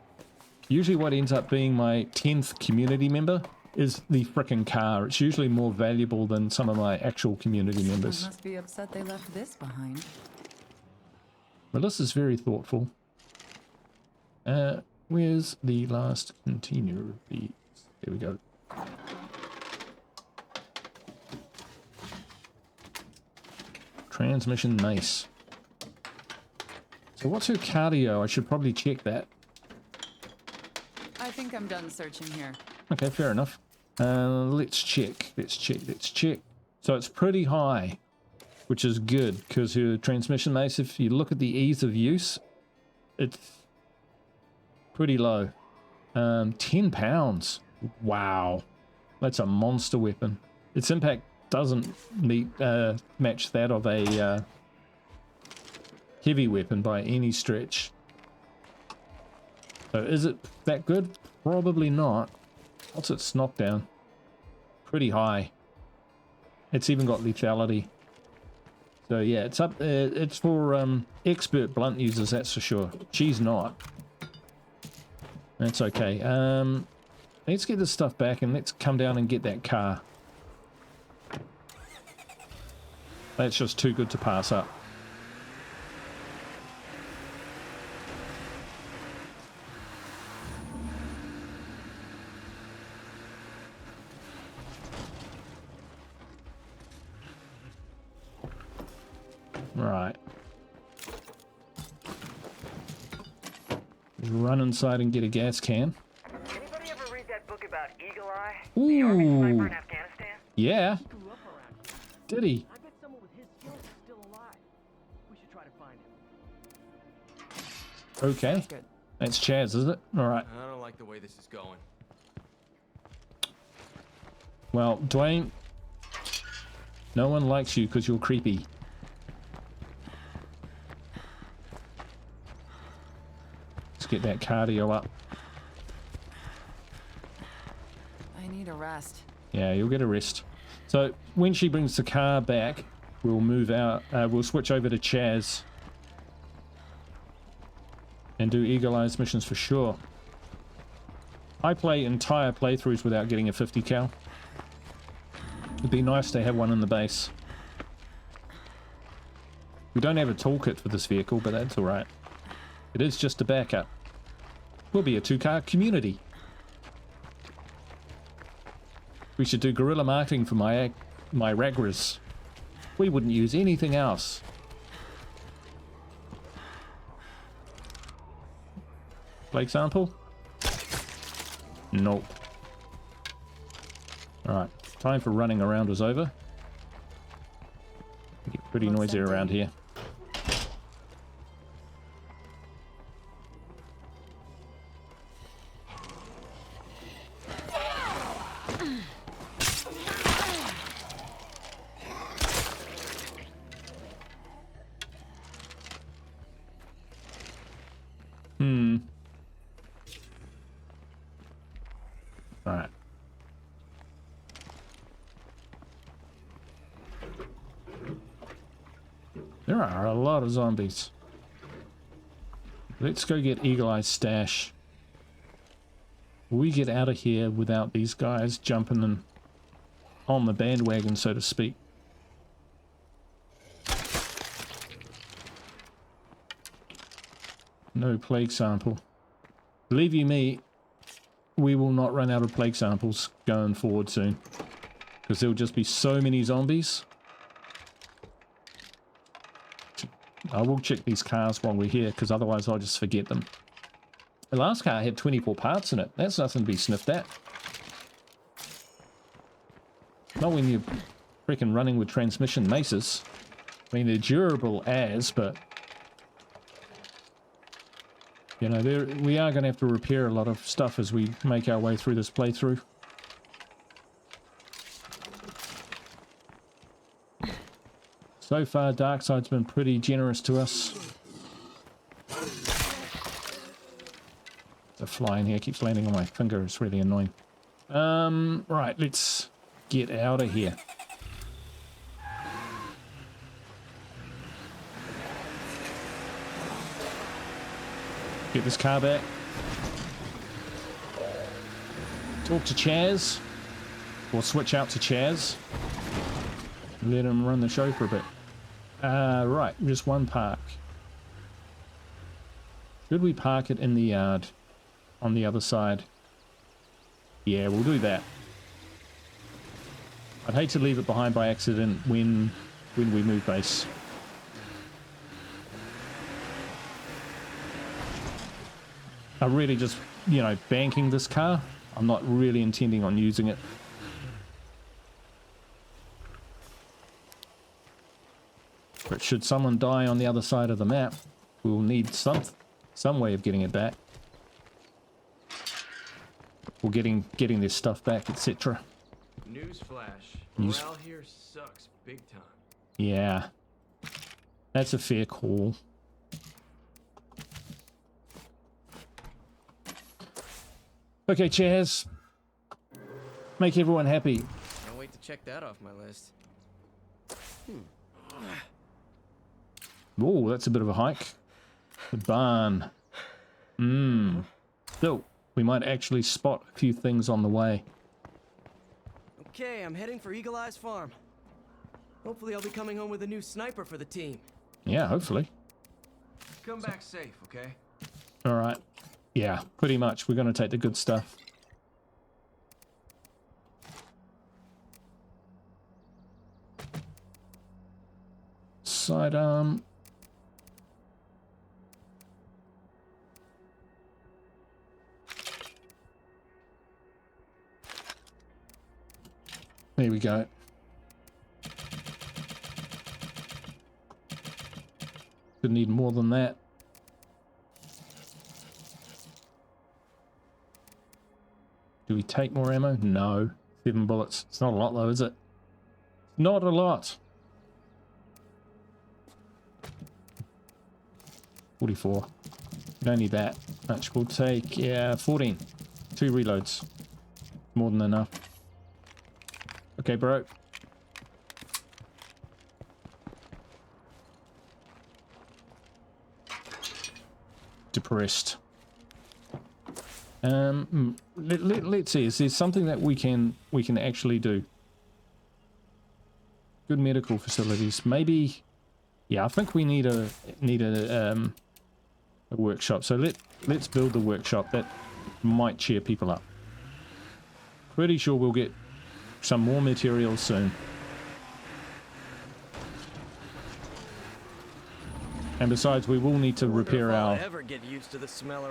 usually what ends up being my 10th community member is the frickin' car. It's usually more valuable than some of my actual community members.
Must be upset they left this behind.
Melissa's very thoughtful. Where's the last container of these? Here we go. Transmission, nice. So what's her cardio? I should probably check that.
I think I'm done searching here.
Okay, fair enough. Let's check. Let's check. So it's pretty high, which is good because her transmission mace, if you look at the ease of use, it's pretty low. 10 pounds. Wow. That's a monster weapon. Its impact doesn't match that of a heavy weapon by any stretch. So is it that good? Probably not. What's its knockdown? Pretty high. It's even got lethality. So yeah, it's up. It's for expert blunt users, that's for sure. She's not. That's okay. Let's get this stuff back and let's come down and get that car. That's just too good to pass up. Right. Run inside and get a gas can.
Anybody ever read that book about Eagle Eye?
Ooh.
The army sniper in Afghanistan?
Yeah. Did he?
I bet someone with his skills is still alive. We should try to find him.
Okay.
That's good.
That's Chaz, is it? Alright.
I don't like the way this is going.
Well, Dwayne, no one likes you because you're creepy. Let's get that cardio up.
I need a rest.
Yeah, you'll get a rest. So when she brings the car back, we'll move out. We'll switch over to Chaz and do Eagle Eyes missions for sure. I play entire playthroughs without getting a 50 cal. It'd be nice to have one in the base. We don't have a toolkit for this vehicle, but that's alright. It is just a backup. We'll be a 2-car community. We should do guerrilla marketing for my Ragras. We wouldn't use anything else. Plague sample? Nope. Alright, time for running around is over. Get pretty noisy around here. Alright. There are a lot of zombies. Let's go get Eagle Eye's stash. We get out of here without these guys jumping in on the bandwagon, so to speak. No plague sample. Believe you me, we will not run out of plague samples going forward soon. Because there'll just be so many zombies. I will check these cars while we're here, because otherwise I'll just forget them. The last car had 24 parts in it. That's nothing to be sniffed at. Not when you're freaking running with transmission maces. I mean, they're durable as, but... You know, we are going to have to repair a lot of stuff as we make our way through this playthrough. So far, Darkside's been pretty generous to us. The fly in here keeps landing on my finger. It's really annoying. Right, let's get out of here. Get this car back. Talk to Chaz. Or switch out to Chaz. Let him run the show for a bit. Right, just one park. Should we park it in the yard on the other side? Yeah, we'll do that. I'd hate to leave it behind by accident when we move base. I'm really just, you know, banking this car. I'm not really intending on using it. But should someone die on the other side of the map, we'll need some way of getting it back. Or getting this stuff back, etc.
Newsflash. Morale here sucks big time.
Yeah. That's a fair call. Okay, Chaz. Make everyone happy.
Can't wait to check that off my list.
Oh, that's a bit of a hike. The barn. So, we might actually spot a few things on the way.
Okay, I'm heading for Eagle Eye's farm. Hopefully I'll be coming home with a new sniper for the team.
Yeah, hopefully.
Come back safe, okay?
Alright. Yeah, pretty much. We're going to take the good stuff. Sidearm. There we go. Could need more than that. Do we take more ammo? No. 7 bullets. It's not a lot though, is it? Not a lot. 44. We don't need that much. We'll take, yeah, 14. 2 reloads. More than enough. Okay, bro. Depressed. Let's see. Is there something that we can actually do? Good medical facilities. Maybe. Yeah, I think we need a workshop. So let's build the workshop. That might cheer people up. Pretty sure we'll get some more materials soon. And besides, we will need to repair our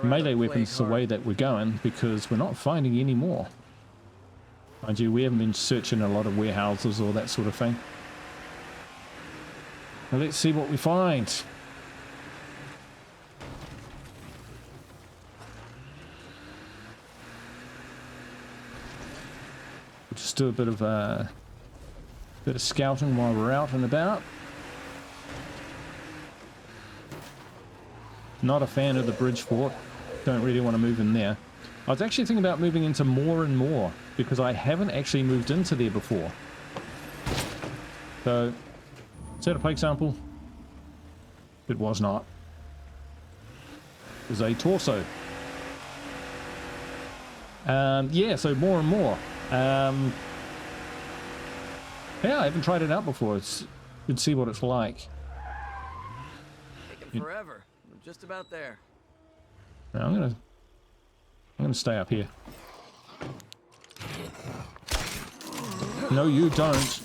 melee weapons the way that we're going, because we're not finding any more. Mind you, we haven't been searching a lot of warehouses or that sort of thing. Now let's see what we find. We'll just do a bit of scouting while we're out and about. Not a fan of the bridge fort. Don't really want to move in there. I was actually thinking about moving into more and more, because I haven't actually moved into there before. So, is that a plague sample? It was not. It was a torso. Yeah, so more and more. Yeah, I haven't tried it out before. It's good to see what it's like.
Taking forever. I'm just about there.
Now, I'm gonna stay up here. No, you don't.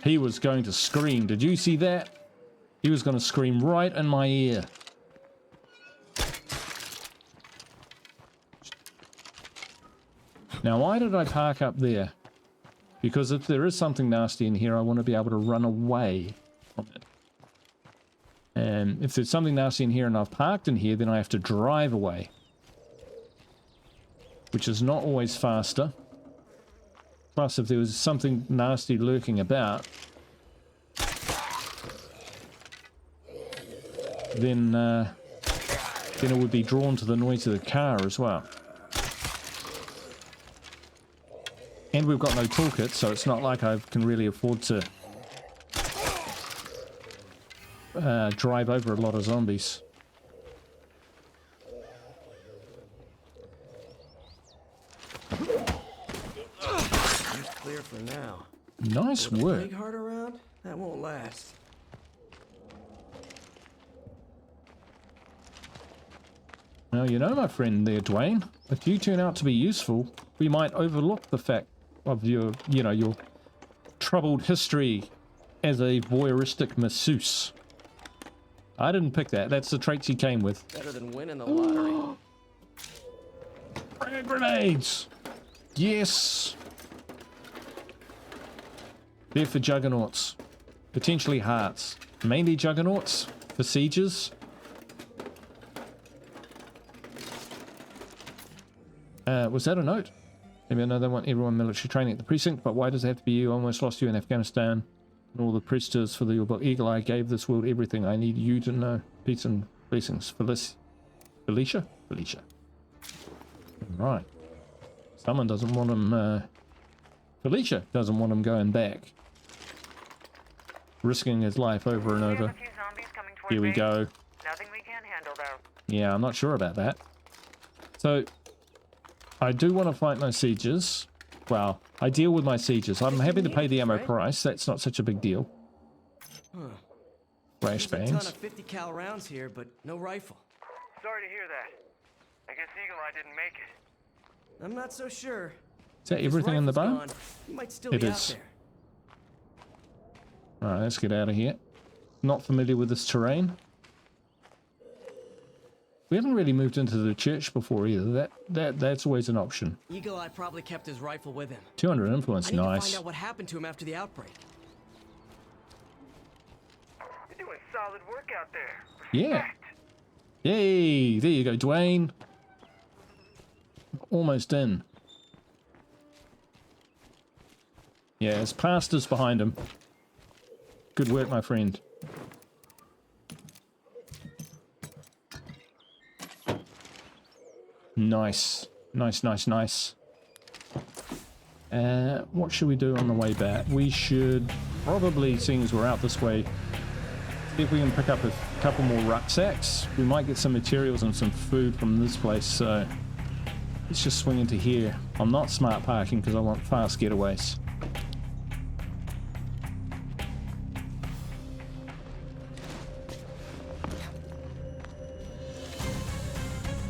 He was going to scream. Did you see that? He was going to scream right in my ear. Now, why did I park up there? Because if there is something nasty in here, I want to be able to run away from it. And if there's something nasty in here and I've parked in here, then I have to drive away. Which is not always faster. Plus, if there was something nasty lurking about, then it would be drawn to the noise of the car as well. And we've got no toolkit, so it's not like I can really afford to drive over a lot of zombies.
Clear for now.
Nice work.
Big heart around? That won't last.
Now, you know, my friend there, Dwayne, if you turn out to be useful, we might overlook the fact of your, you know, your troubled history as a voyeuristic masseuse. I didn't pick that. That's the traits he came with.
Better than winning the lottery.
Frag grenades! Yes! They're for juggernauts. Potentially hearts. Mainly juggernauts for sieges. Was that a note? Maybe I know they want everyone military training at the precinct, but why does it have to be you? I almost lost you in Afghanistan. And all the presters for your book. Eagle Eye gave this world everything. I need you to know. Peace and blessings. Felicia? Felicia. Right. Someone doesn't want him, Felicia doesn't want him going back. Risking his life over and over. Here we go.
Nothing we can't handle, though.
Yeah, I'm not sure about that. So, I do want to fight my sieges. Well, I deal with my sieges. I'm happy to pay the ammo price. That's not such a big deal. Flashbangs.
There's a ton of 50 cal rounds here, but no rifle.
Sorry to hear that. I guess Eagle Eye didn't make it.
I'm not so sure.
Is that everything in the bow?
He might still
It
be
is.
out there.
Alright, let's get out of here. Not familiar with this terrain. We haven't really moved into the church before either. That's always an option.
Eagle Eye probably kept his rifle with him.
200 influence,
I need to
nice.
find out what happened to him after the outbreak.
You're doing solid work out there.
Yeah. Yay! There you go, Dwayne. Almost in. Yeah, his pastor's behind him. Good work, my friend. Nice. Nice, nice, nice. What should we do on the way back? We should probably, seeing as we're out this way, see if we can pick up a couple more rucksacks. We might get some materials and some food from this place, so let's just swing into here. I'm not smart parking because I want fast getaways.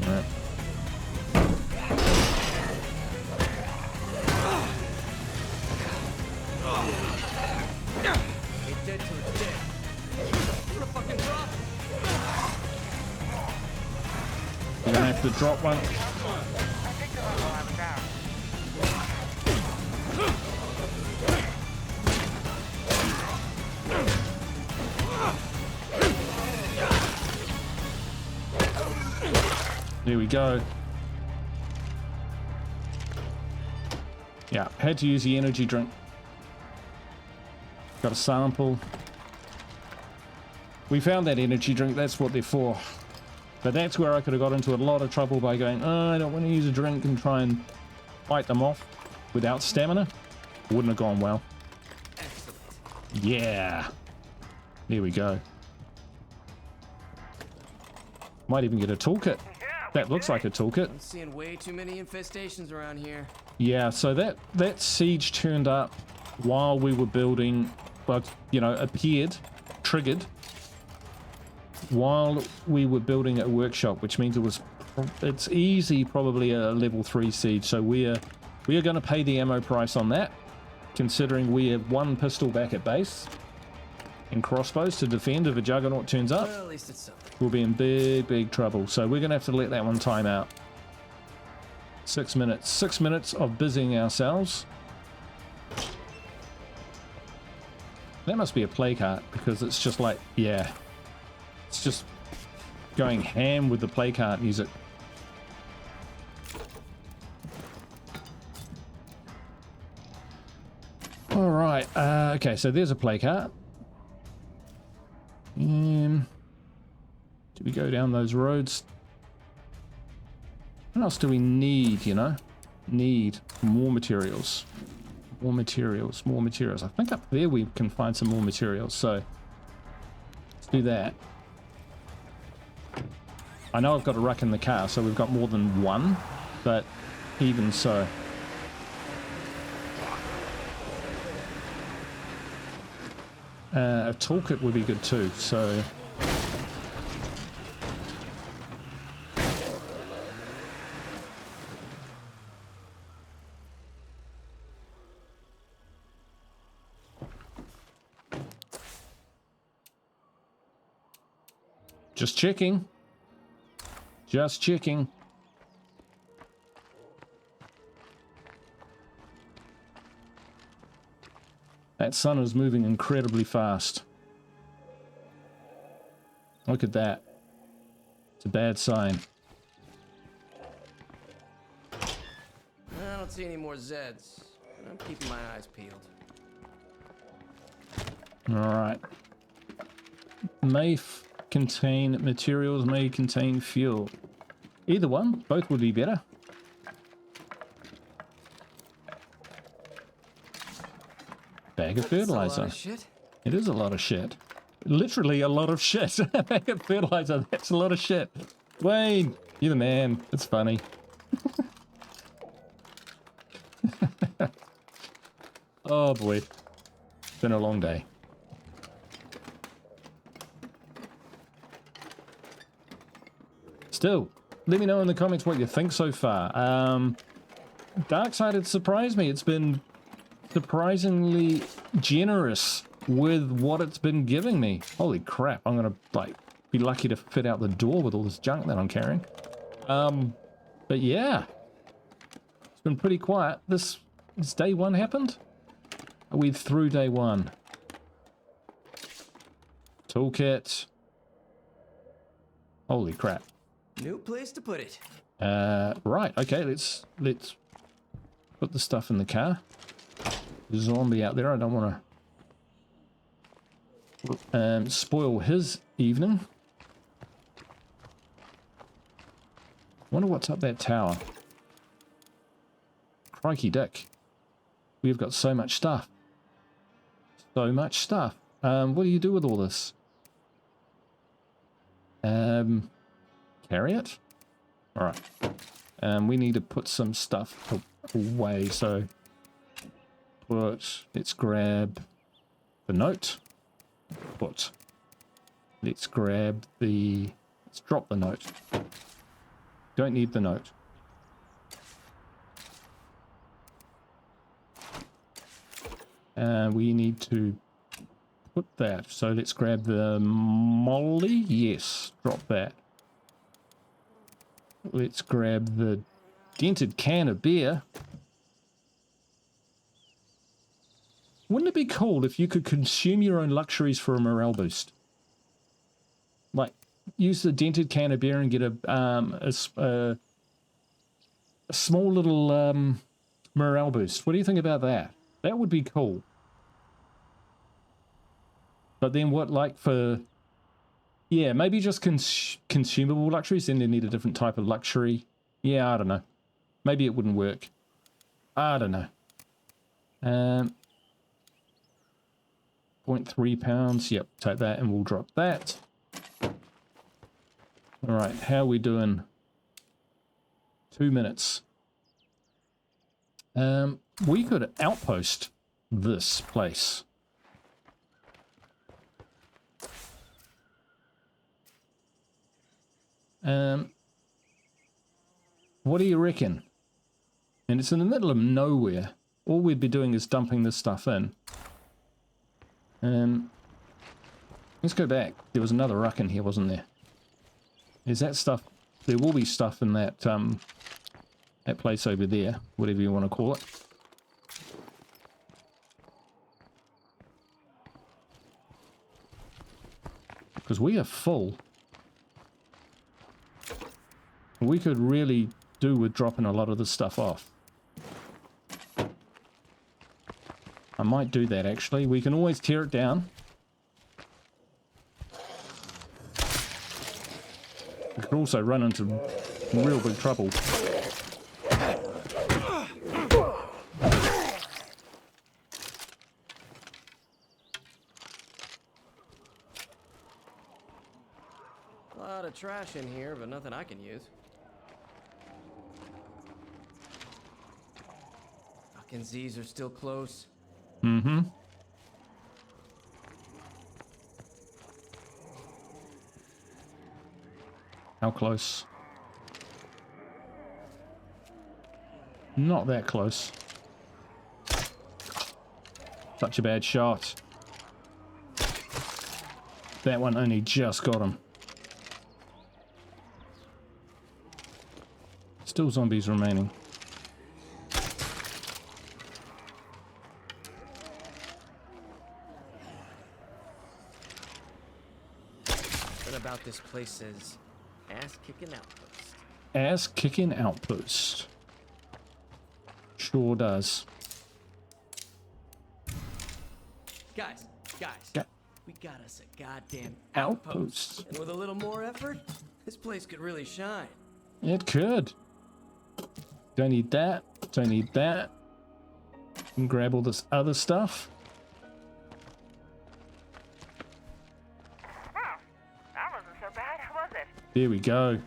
Alright. You're gonna have to drop one. There we go. Yeah, had to use the energy drink. Got a sample. We found that energy drink, that's what they're for. But that's where I could have got into a lot of trouble by going, oh, I don't want to use a drink and try and fight them off without stamina. Wouldn't have gone well.
Excellent.
Yeah. There we go. Might even get a toolkit. That looks like a toolkit.
I'm seeing way too many infestations around here.
Yeah, so that siege turned up while we were building, well, you know, appeared, triggered, while we were building a workshop, which means it's easy, probably a level 3 siege. So we are going to pay the ammo price on that, considering we have one pistol back at base and crossbows to defend if a juggernaut turns up.
Well, at least it's something.
We'll be in big trouble. So we're going to have to let that one time out. 6 minutes. 6 minutes of busying ourselves. That must be a play cart, because it's just like, yeah. It's just going ham with the play cart music. Alright, okay, so there's a play cart. Do we go down those roads? What else do we need, you know? Need more materials. More materials, more materials. I think up there we can find some more materials, so let's do that. I know I've got a ruck in the car, so we've got more than one, but even so. A toolkit would be good too, so... Just checking. Just checking. That sun is moving incredibly fast. Look at that. It's a bad sign.
I don't see any more Zeds. I'm keeping my eyes peeled.
Alright. May contain materials, may contain fuel. Either one, both would be better. Bag of fertilizer.
That's a lot of shit.
It is a lot of shit. Literally a lot of shit. Bag of fertilizer, that's a lot of shit. Wayne, you're the man. It's funny. Oh boy. It's been a long day. Still, let me know in the comments what you think so far. Darkside had surprised me. It's been surprisingly generous with what it's been giving me. Holy crap, I'm gonna like be lucky to fit out the door with all this junk that I'm carrying. But yeah, it's been pretty quiet. This day one happened? Are we through day one? Toolkit. Holy crap.
New place to put it.
Right, okay, let's put the stuff in the car. zombie out there. I don't want to spoil his evening. Wonder what's up that tower. Crikey dick. We've got so much stuff. So much stuff. What do you do with all this? Carry it? Alright. We need to put some stuff away, so let's grab the note. Let's grab the, let's drop the note. Don't need the note. We need to put that, so let's grab the molly. Yes, drop that. Let's grab the dented can of beer. Wouldn't it be cool if you could consume your own luxuries for a morale boost? Like, use the dented can of beer and get a small little morale boost. What do you think about that? That would be cool. But then what, like for... Yeah, maybe just consumable luxuries, then they need a different type of luxury. Yeah, I don't know. Maybe it wouldn't work. I don't know. 0.3 pounds. Yep, take that and we'll drop that. Alright, how are we doing? 2 minutes. We could outpost this place. What do you reckon? And it's in the middle of nowhere. All we'd be doing is dumping this stuff in. Let's go back. There was another ruck in here, wasn't there? Is that stuff? There will be stuff in that that place over there, whatever you want to call it. Because we are full. We could really do with dropping a lot of this stuff off. I might do that actually. We can always tear it down. We could also run into real big trouble.
A lot of trash in here, but nothing I can use. Fucking Z's are still close.
Mm-hmm. How close? Not that close. Such a bad shot. That one only just got him. Still zombies remaining.
What about this place's ass-kicking outpost?
Ass-kicking outpost. Sure does.
Guys,
Yeah.
we got us a goddamn
Outpost.
And with a little more effort, this place could really shine.
It could. Don't need that. Don't need that. And grab all this other stuff.
That wasn't so bad, was it?
There we go.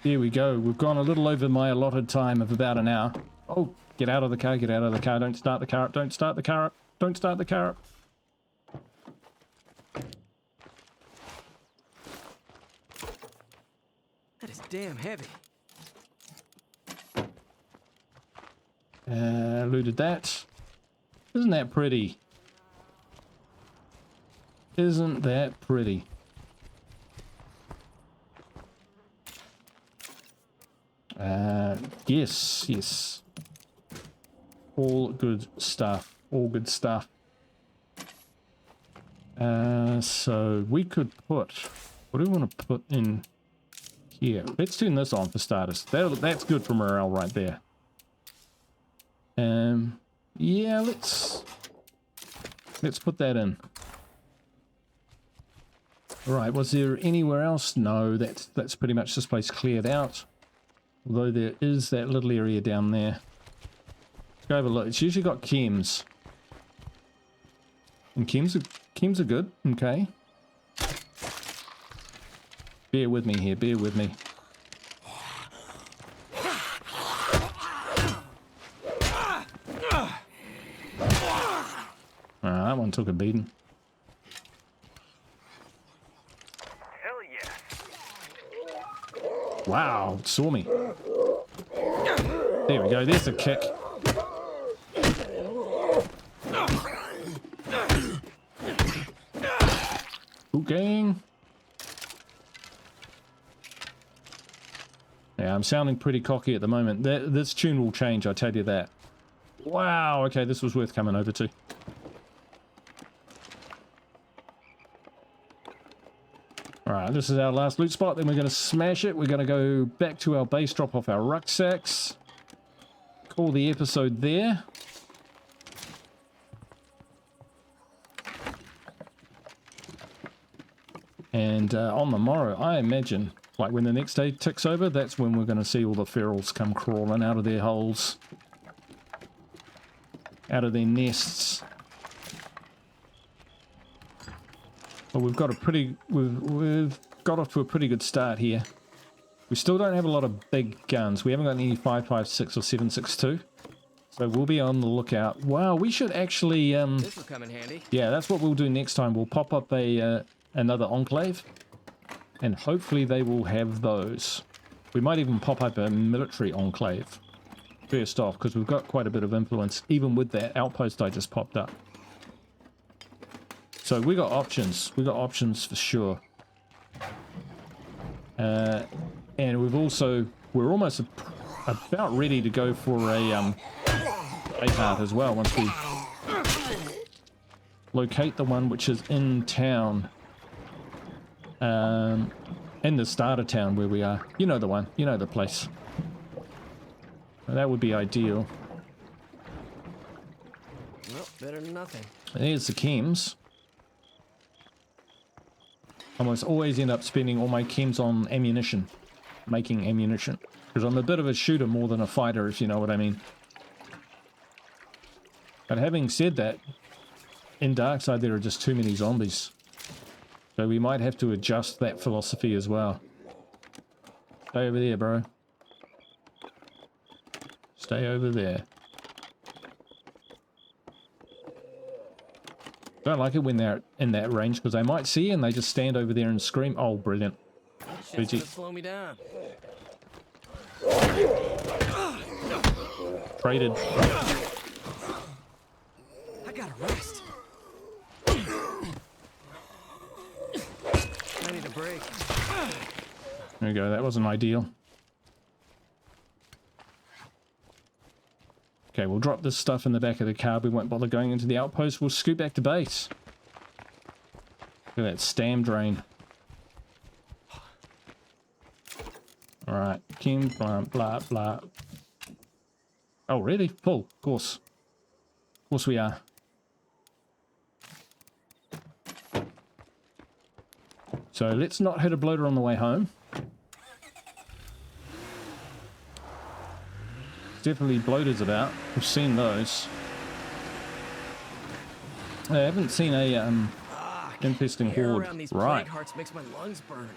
There we go. We've gone a little over my allotted time of about an hour. Oh, get out of the car, get out of the car. Don't start the car up, don't start the car up. Don't start the car up.
That is damn heavy.
Looted that. Isn't that pretty? Isn't that pretty? Yes, yes. All good stuff. All good stuff. So we could put... What do we want to put in here? Let's turn this on for starters. That's good for morale right there. Yeah, let's put that in. Right, was there anywhere else? No, that's pretty much this place cleared out. Although there is that little area down there. Let's go have a look. It's usually got chems. And chems are good, okay. Bear with me here, bear with me. That one took a beating.
Hell yeah.
Wow, it saw me. There we go, there's the kick. Cool gang. Yeah, I'm sounding pretty cocky at the moment. This tune will change, I tell you that. Wow, okay, this was worth coming over to. Alright, this is our last loot spot, then we're going to smash it. We're going to go back to our base, drop off our rucksacks. Call the episode there. And on the morrow, I imagine, like when the next day ticks over, that's when we're going to see all the ferals come crawling out of their holes. Out of their nests. Well, we've got off to a pretty good start here. We still don't have a lot of big guns. We haven't got any 5.56 or 7.62. So we'll be on the lookout. Wow, we should actually
This will come in handy.
yeah, that's what we'll do next time. We'll pop up a another enclave, and hopefully they will have those. We might even pop up a military enclave first off, because we've got quite a bit of influence, even with that outpost I just popped up. So we got options. We got options for sure. And we're almost about ready to go for a heart as well once we locate the one which is in town. In the starter town where we are. You know the one. You know the place. That would be ideal.
Well, better than nothing.
There's the chems. I almost always end up spending all my chems on ammunition. Making ammunition. Because I'm a bit of a shooter more than a fighter, if you know what I mean. But having said that, in Darkside there are just too many zombies. So we might have to adjust that philosophy as well. Stay over there, bro. Stay over there. Don't like it when they're in that range because they might see you and they just stand over there and scream. Oh, brilliant.
Shit's gonna slow me down.
Traded.
I gotta rest. I need a break.
There we go. That wasn't ideal. Okay, we'll drop this stuff in the back of the car. We won't bother going into the outpost. We'll scoot back to base. Look at that stam drain. Alright, chem, blah, blah, blah. Oh, really? Full, of course. Of course we are. So let's not hit a bloater on the way home. Definitely bloaters about. We've seen those. I haven't seen a infesting
Air
horde.
around these
Right.
plague hearts makes my lungs burn.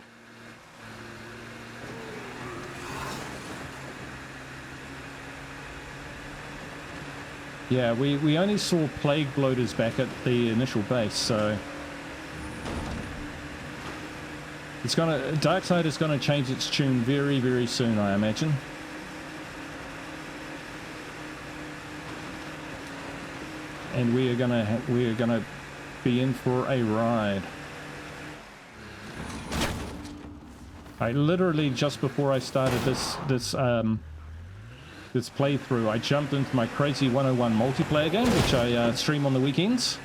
Yeah, we only saw plague bloaters back at the initial base, so it's Darkside is gonna change its tune very, very soon, I imagine. And we are gonna be in for a ride. I literally just before I started this playthrough, I jumped into my crazy 101 multiplayer game, which I stream on the weekends.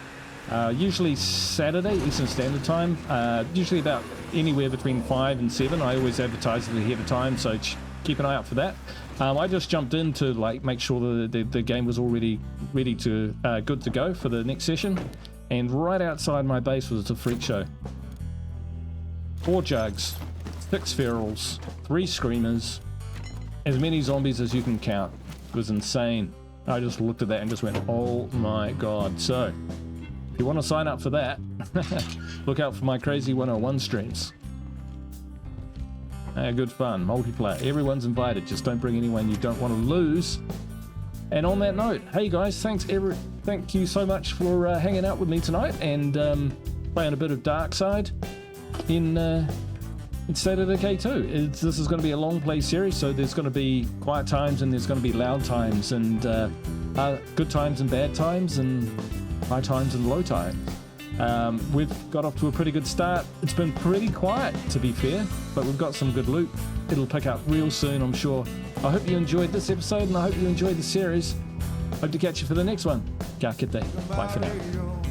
Usually Saturday Eastern Standard Time. Usually about anywhere between 5 and 7. I always advertise it ahead of time, so keep an eye out for that. I just jumped in to like make sure that the game was already ready to good to go for the next session, and right outside my base was a freak show. 4 jugs, 6 ferals, 3 screamers, as many zombies as you can count. It was insane. I just looked at that and just went, oh my god. So if you want to sign up for that, look out for my Crazy 101 streams. Good fun, multiplayer, everyone's invited, just don't bring anyone you don't want to lose. And on that note, hey guys, thank you so much for hanging out with me tonight and playing a bit of Darkside in State of Decay 2. This is going to be a long play series, so there's going to be quiet times and there's going to be loud times, and good times and bad times, and high times and low times. We've got off to a pretty good start. It's been pretty quiet, to be fair, but we've got some good loot. It'll pick up real soon, I'm sure. I hope you enjoyed this episode, and I hope you enjoyed the series. Hope to catch you for the next one. Ka kite. Bye for now.